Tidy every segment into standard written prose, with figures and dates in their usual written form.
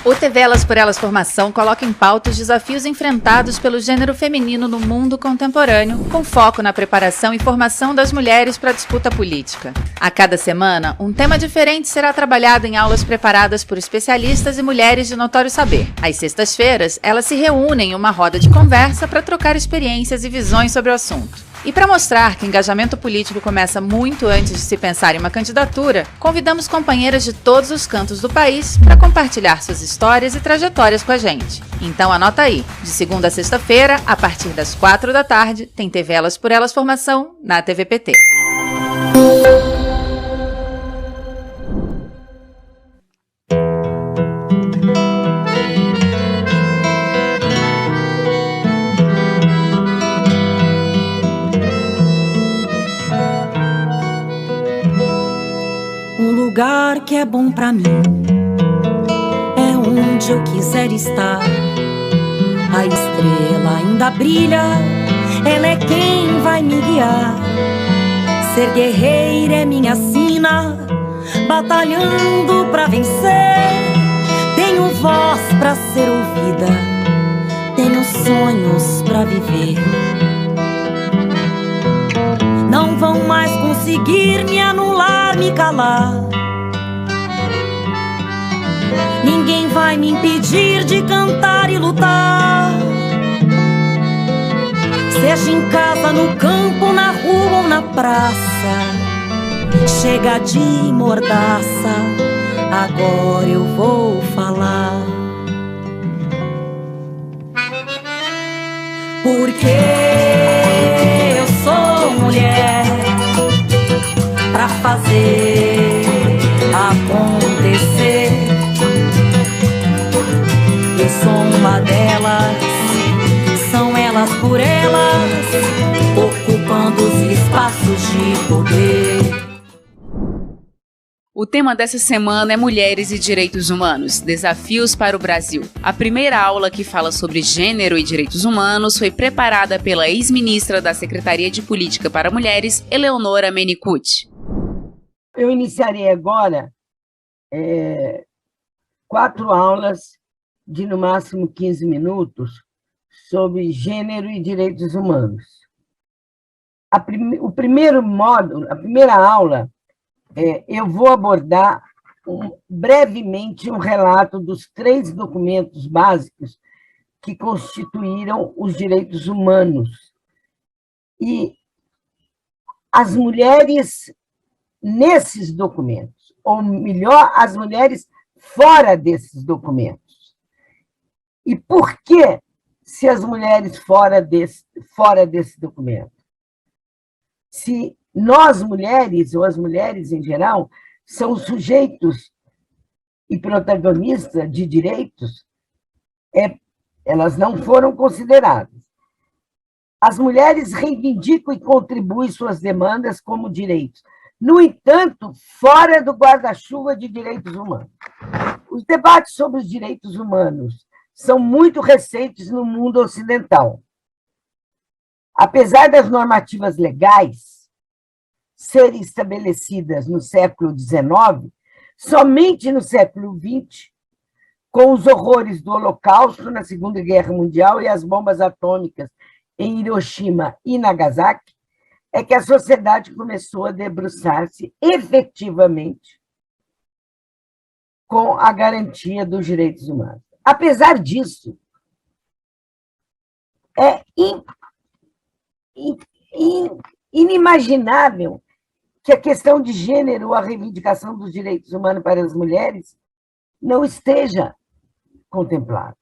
O TV Elas por Elas Formação coloca em pauta os desafios enfrentados pelo gênero feminino no mundo contemporâneo, com foco na preparação e formação das mulheres para a disputa política. A cada semana, um tema diferente será trabalhado em aulas preparadas por especialistas e mulheres de notório saber. Às sextas-feiras, elas se reúnem em uma roda de conversa para trocar experiências e visões sobre o assunto. E para mostrar que engajamento político começa muito antes de se pensar em uma candidatura, convidamos companheiras de todos os cantos do país para compartilhar suas histórias e trajetórias com a gente. Então anota aí, de segunda a sexta-feira, a partir das 4 da tarde, tem TV Elas por Elas Formação na TVPT. O lugar que é bom pra mim é onde eu quiser estar. A estrela ainda brilha, ela é quem vai me guiar. Ser guerreira é minha sina, batalhando pra vencer. Tenho voz pra ser ouvida, tenho sonhos pra viver. Não vão mais conseguir me anular, me calar. Ninguém vai me impedir de cantar e lutar. Seja em casa, no campo, na rua ou na praça. Chega de mordaça, agora eu vou falar. Porque eu sou mulher pra fazer acontecer. Eu sou uma delas, são elas por elas, ocupando os espaços de poder. O tema dessa semana é Mulheres e Direitos Humanos, Desafios para o Brasil. A primeira aula que fala sobre gênero e direitos humanos foi preparada pela ex-ministra da Secretaria de Política para Mulheres, Eleonora Menicucci. Eu iniciarei agora 4 aulas de no máximo 15 minutos sobre gênero e direitos humanos. O primeiro módulo, a primeira aula, eu vou abordar brevemente um relato dos 3 documentos básicos que constituíram os direitos humanos. E as mulheres nesses documentos, ou melhor, as mulheres fora desses documentos. E por que se as mulheres fora desse documento? Se nós, mulheres, ou as mulheres em geral, são sujeitos e protagonistas de direitos, elas não foram consideradas. As mulheres reivindicam e contribuem suas demandas como direitos. No entanto, fora do guarda-chuva de direitos humanos. Os debates sobre os direitos humanos são muito recentes no mundo ocidental. Apesar das normativas legais serem estabelecidas no século XIX, somente no século XX, com os horrores do Holocausto na Segunda Guerra Mundial e as bombas atômicas em Hiroshima e Nagasaki, é que a sociedade começou a debruçar-se efetivamente com a garantia dos direitos humanos. Apesar disso, é inimaginável que a questão de gênero, a reivindicação dos direitos humanos para as mulheres, não esteja contemplada.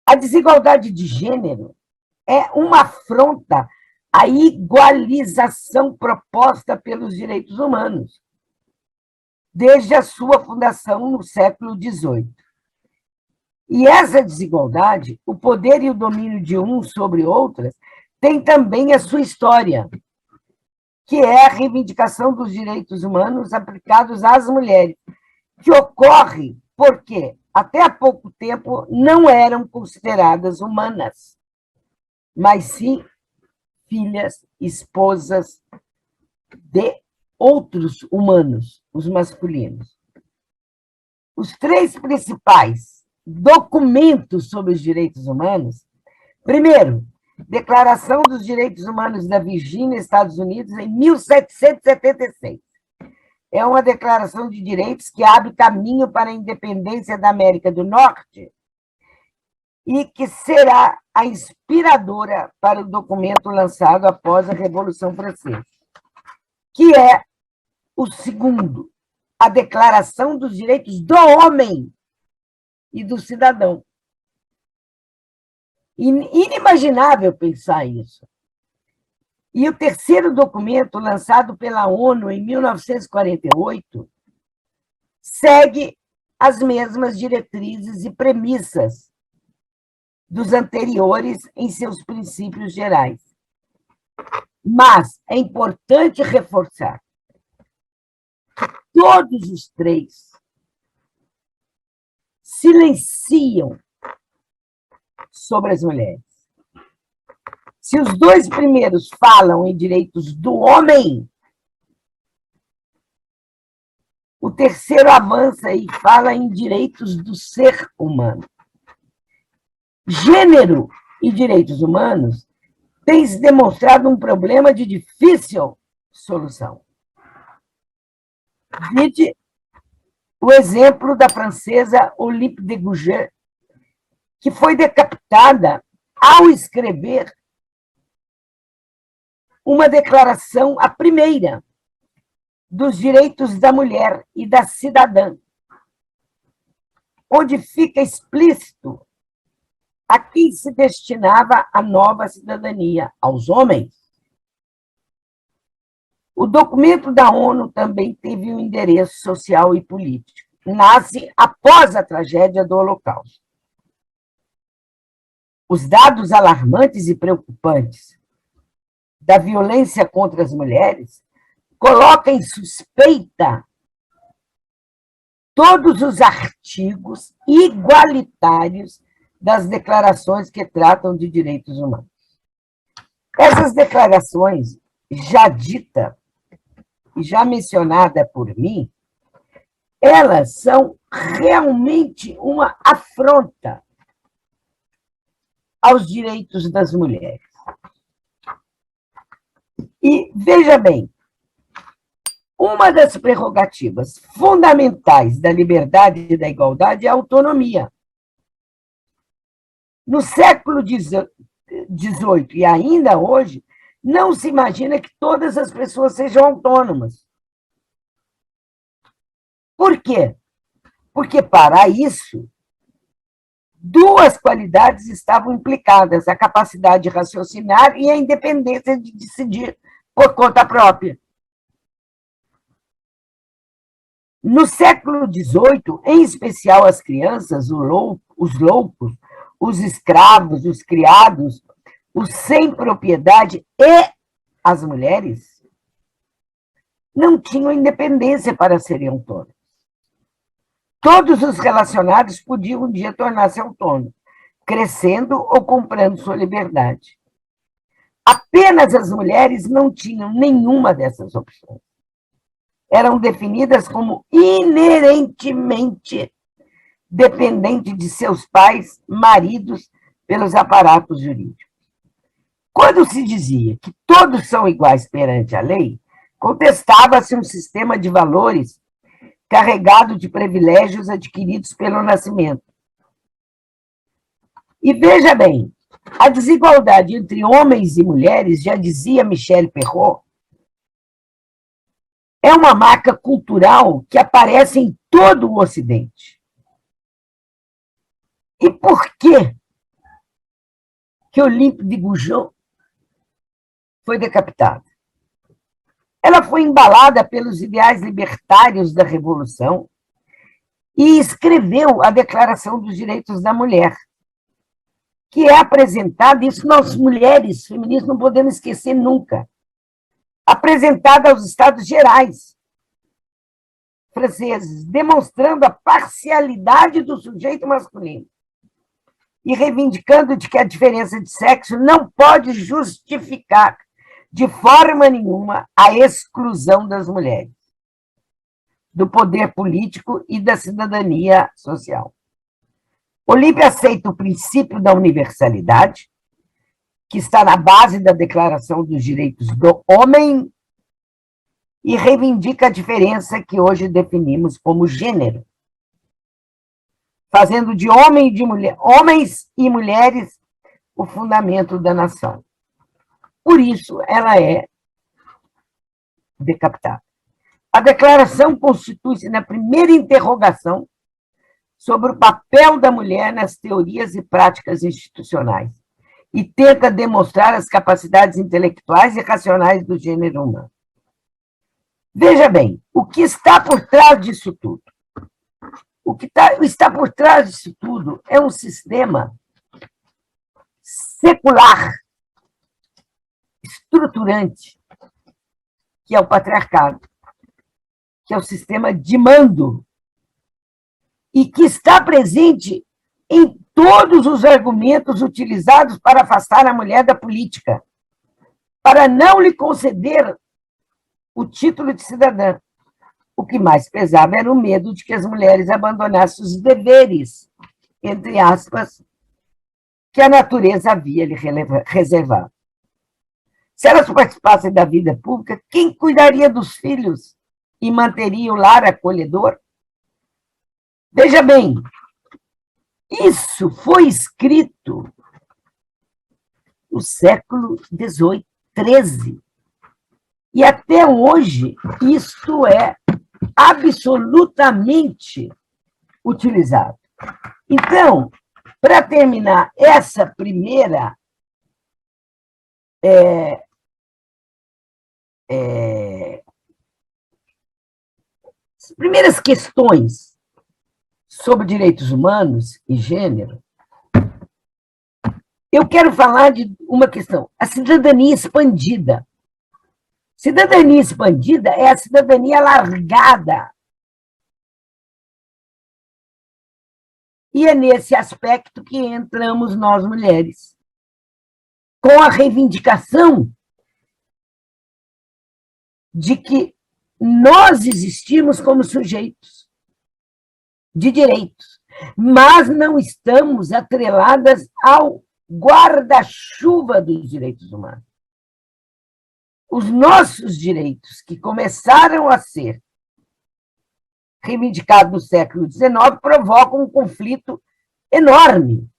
A desigualdade de gênero é uma afronta à igualização proposta pelos direitos humanos, desde a sua fundação no século XVIII. E essa desigualdade, o poder e o domínio de uns sobre outras, tem também a sua história, que é a reivindicação dos direitos humanos aplicados às mulheres, que ocorre porque, até há pouco tempo, não eram consideradas humanas, mas sim filhas, esposas de outros humanos, os masculinos. os 3 principais documentos sobre os direitos humanos. Primeiro, Declaração dos Direitos Humanos da Virgínia, Estados Unidos, em 1776. É uma declaração de direitos que abre caminho para a independência da América do Norte e que será a inspiradora para o documento lançado após a Revolução Francesa, que é o segundo, a Declaração dos Direitos do Homem e do Cidadão. Inimaginável pensar isso. E o terceiro documento, lançado pela ONU em 1948, segue as mesmas diretrizes e premissas dos anteriores em seus princípios gerais. Mas é importante reforçar que todos os 3 silenciam sobre as mulheres. Se os 2 primeiros falam em direitos do homem, o terceiro avança e fala em direitos do ser humano. Gênero e direitos humanos têm se demonstrado um problema de difícil solução. Vide o exemplo da francesa Olympe de Gouges, que foi decapitada ao escrever uma declaração, a primeira, dos direitos da mulher e da cidadã, onde fica explícito a quem se destinava a nova cidadania, aos homens. O documento da ONU também teve um endereço social e político. Nasce após a tragédia do Holocausto. Os dados alarmantes e preocupantes da violência contra as mulheres colocam em suspeita todos os artigos igualitários das declarações que tratam de direitos humanos. Essas declarações, já dita e já mencionada por mim, elas são realmente uma afronta aos direitos das mulheres. E, veja bem, uma das prerrogativas fundamentais da liberdade e da igualdade é a autonomia. No século XVIII e ainda hoje, não se imagina que todas as pessoas sejam autônomas. Por quê? Porque, para isso, 2 qualidades estavam implicadas: a capacidade de raciocinar e a independência de decidir por conta própria. No século XVIII, em especial as crianças, os loucos, os escravos, os criados, os sem propriedade e as mulheres não tinham independência para serem autônomos. Todos os relacionados podiam um dia tornar-se autônomos, crescendo ou comprando sua liberdade. Apenas as mulheres não tinham nenhuma dessas opções. Eram definidas como inerentemente dependentes de seus pais, maridos, pelos aparatos jurídicos. Quando se dizia que todos são iguais perante a lei, contestava-se um sistema de valores carregado de privilégios adquiridos pelo nascimento. E veja bem, a desigualdade entre homens e mulheres, já dizia Michel Perrault, é uma marca cultural que aparece em todo o Ocidente. E por que Olympe de Gouges foi decapitada? Ela foi embalada pelos ideais libertários da Revolução e escreveu a Declaração dos Direitos da Mulher, que é apresentada, isso nós mulheres feministas não podemos esquecer nunca, apresentada aos Estados Gerais franceses, demonstrando a parcialidade do sujeito masculino e reivindicando de que a diferença de sexo não pode justificar de forma nenhuma a exclusão das mulheres. do poder político e da cidadania social. Olímpia aceita o princípio da universalidade, que está na base da Declaração dos Direitos do Homem, e reivindica a diferença que hoje definimos como gênero, fazendo de homens e mulheres o fundamento da nação. Por isso, ela é decapitada. A declaração constitui-se na primeira interrogação sobre o papel da mulher nas teorias e práticas institucionais e tenta demonstrar as capacidades intelectuais e racionais do gênero humano. Veja bem, o que está por trás disso tudo? O que está por trás disso tudo é um sistema secular, estruturante, que é o patriarcado, que é o sistema de mando, e que está presente em todos os argumentos utilizados para afastar a mulher da política, para não lhe conceder o título de cidadã. O que mais pesava era o medo de que as mulheres abandonassem os deveres, entre aspas, que a natureza havia lhe reservado. Se elas participassem da vida pública, quem cuidaria dos filhos e manteria o lar acolhedor? Veja bem, isso foi escrito no século XVIII, XIII. E até hoje, isto é absolutamente utilizado. Então, para terminar essa primeira as primeiras questões sobre direitos humanos e gênero, eu quero falar de uma questão, a cidadania expandida. Cidadania expandida é a cidadania alargada. E é nesse aspecto que entramos nós, mulheres, com a reivindicação de que nós existimos como sujeitos de direitos, mas não estamos atreladas ao guarda-chuva dos direitos humanos. Os nossos direitos, que começaram a ser reivindicados no século XIX, provocam um conflito enorme.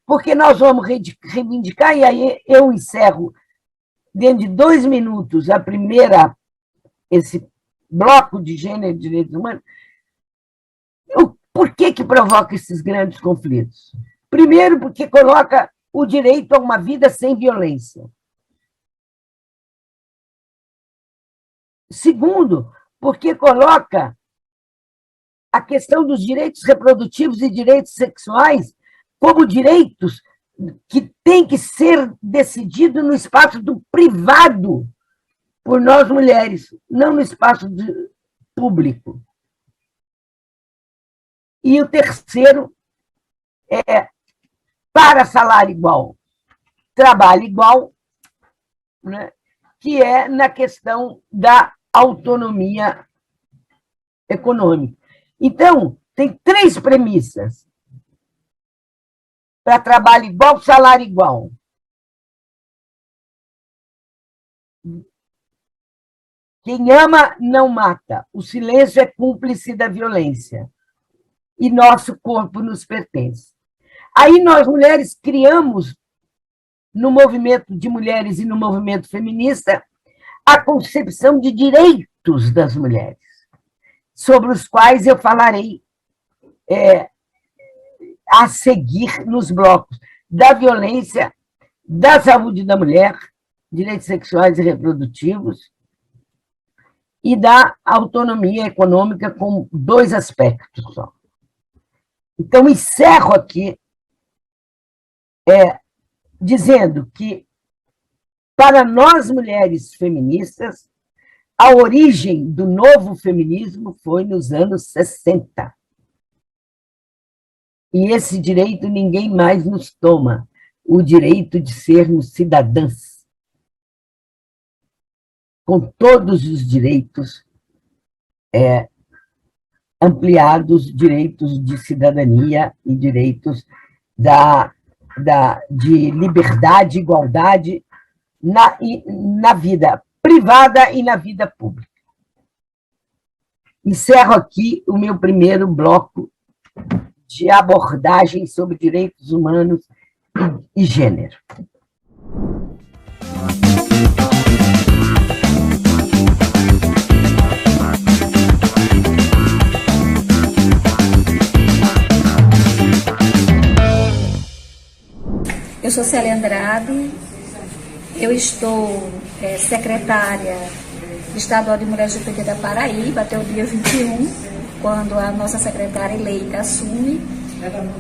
Porque nós vamos reivindicar, e aí eu encerro dentro de 2 minutos esse bloco de gênero e direitos humanos. Por que provoca esses grandes conflitos? Primeiro, porque coloca o direito a uma vida sem violência. Segundo, porque coloca a questão dos direitos reprodutivos e direitos sexuais como direitos que têm que ser decididos no espaço do privado por nós mulheres, não no espaço público. E o terceiro é para salário igual, trabalho igual, né, que é na questão da autonomia econômica. Então, tem 3 premissas para trabalho igual, salário igual. Quem ama não mata. O silêncio é cúmplice da violência. E nosso corpo nos pertence. Aí nós, mulheres, criamos, no movimento de mulheres e no movimento feminista, a concepção de direitos das mulheres, sobre os quais eu falarei a seguir nos blocos da violência, da saúde da mulher, direitos sexuais e reprodutivos, e da autonomia econômica, com 2 aspectos só. Então, encerro aqui dizendo que, para nós, mulheres feministas, a origem do novo feminismo foi nos anos 60. E esse direito ninguém mais nos toma, o direito de sermos cidadãs. com todos os direitos ampliados, direitos de cidadania e direitos de liberdade e igualdade na vida privada e na vida pública. Encerro aqui o meu primeiro bloco de abordagem sobre direitos humanos e gênero. Eu sou Célia Andrade, eu estou secretária estadual de Mulheres do PT da Paraíba até o dia 21, quando a nossa secretária eleita assume.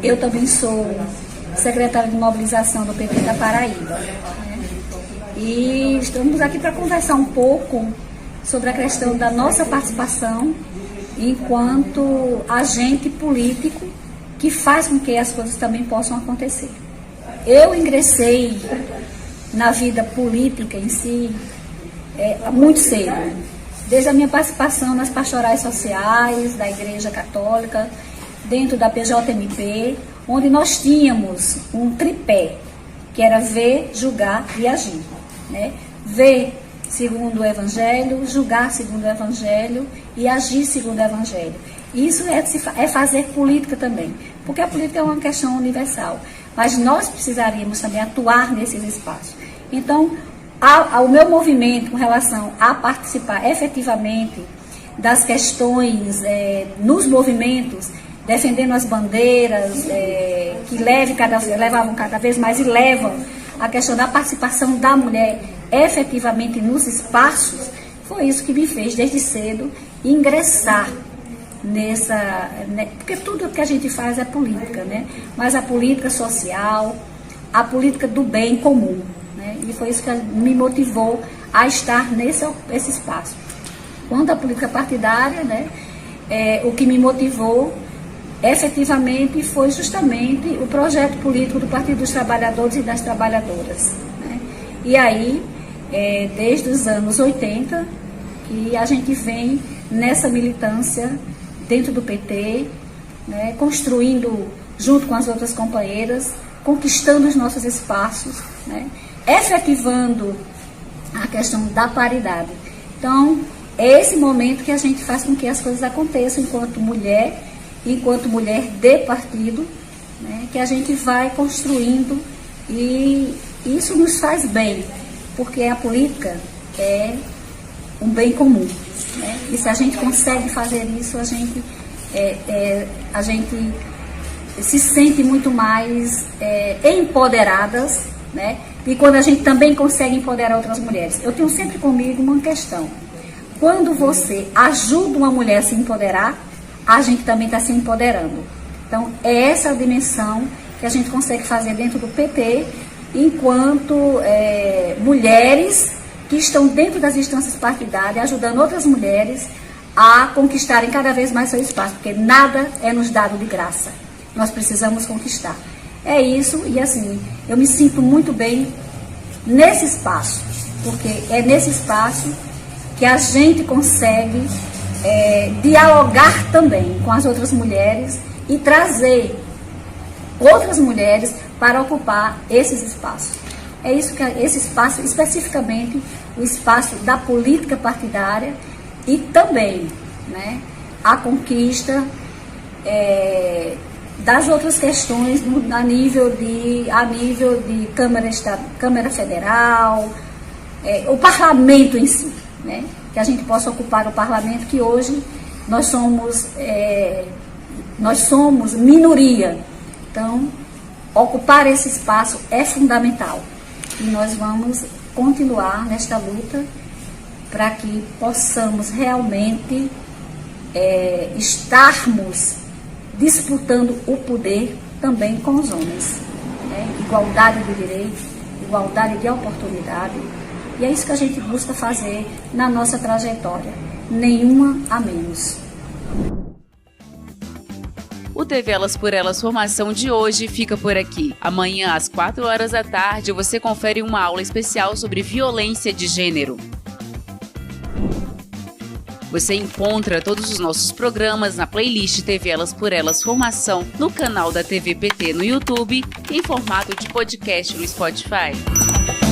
Eu também sou secretária de mobilização do PT da Paraíba. Né? E estamos aqui para conversar um pouco sobre a questão da nossa participação enquanto agente político que faz com que as coisas também possam acontecer. Eu ingressei na vida política em si muito cedo, desde a minha participação nas pastorais sociais da Igreja Católica, dentro da PJMP, onde nós tínhamos um tripé, que era ver, julgar e agir. Né? Ver segundo o Evangelho, julgar segundo o Evangelho e agir segundo o Evangelho. Isso é fazer política também, porque a política é uma questão universal, mas nós precisaríamos também atuar nesses espaços. Então, o meu movimento com relação a participar efetivamente das questões nos movimentos, defendendo as bandeiras que levavam cada vez mais e levam a questão da participação da mulher efetivamente nos espaços, foi isso que me fez desde cedo ingressar porque tudo que a gente faz é política, né? Mas a política social, a política do bem comum, né? E foi isso que me motivou a estar nesse espaço. Quanto à política partidária, né? O que me motivou efetivamente foi justamente o projeto político do Partido dos Trabalhadores e das Trabalhadoras, né? E aí, desde os anos 80, que a gente vem nessa militância dentro do PT, né, construindo junto com as outras companheiras, conquistando os nossos espaços, né, efetivando a questão da paridade. Então, é esse momento que a gente faz com que as coisas aconteçam enquanto mulher de partido, né, que a gente vai construindo, e isso nos faz bem, porque a política é um bem comum. Né? E se a gente consegue fazer isso, a gente se sente muito mais empoderadas, né? E quando a gente também consegue empoderar outras mulheres. Eu tenho sempre comigo uma questão: quando você ajuda uma mulher a se empoderar, a gente também está se empoderando. Então, é essa a dimensão que a gente consegue fazer dentro do PT, enquanto mulheres que estão dentro das instâncias partidárias, ajudando outras mulheres a conquistarem cada vez mais seu espaço, porque nada é nos dado de graça. Nós precisamos conquistar. É isso, e assim, eu me sinto muito bem nesse espaço, porque é nesse espaço que a gente consegue dialogar também com as outras mulheres e trazer outras mulheres para ocupar esses espaços. É isso que esse espaço, especificamente o espaço da política partidária, e também, né, a conquista das outras questões a nível de Câmara Federal, o parlamento em si, né, que a gente possa ocupar o parlamento, que hoje nós somos minoria. Então, ocupar esse espaço é fundamental. E nós vamos continuar nesta luta para que possamos realmente estarmos disputando o poder também com os homens. Né? Igualdade de direitos, igualdade de oportunidade. E é isso que a gente busca fazer na nossa trajetória. Nenhuma a menos. O TV Elas por Elas Formação de hoje fica por aqui. Amanhã, às 4h da tarde, você confere uma aula especial sobre violência de gênero. Você encontra todos os nossos programas na playlist TV Elas por Elas Formação, no canal da TV PT no YouTube, em formato de podcast no Spotify.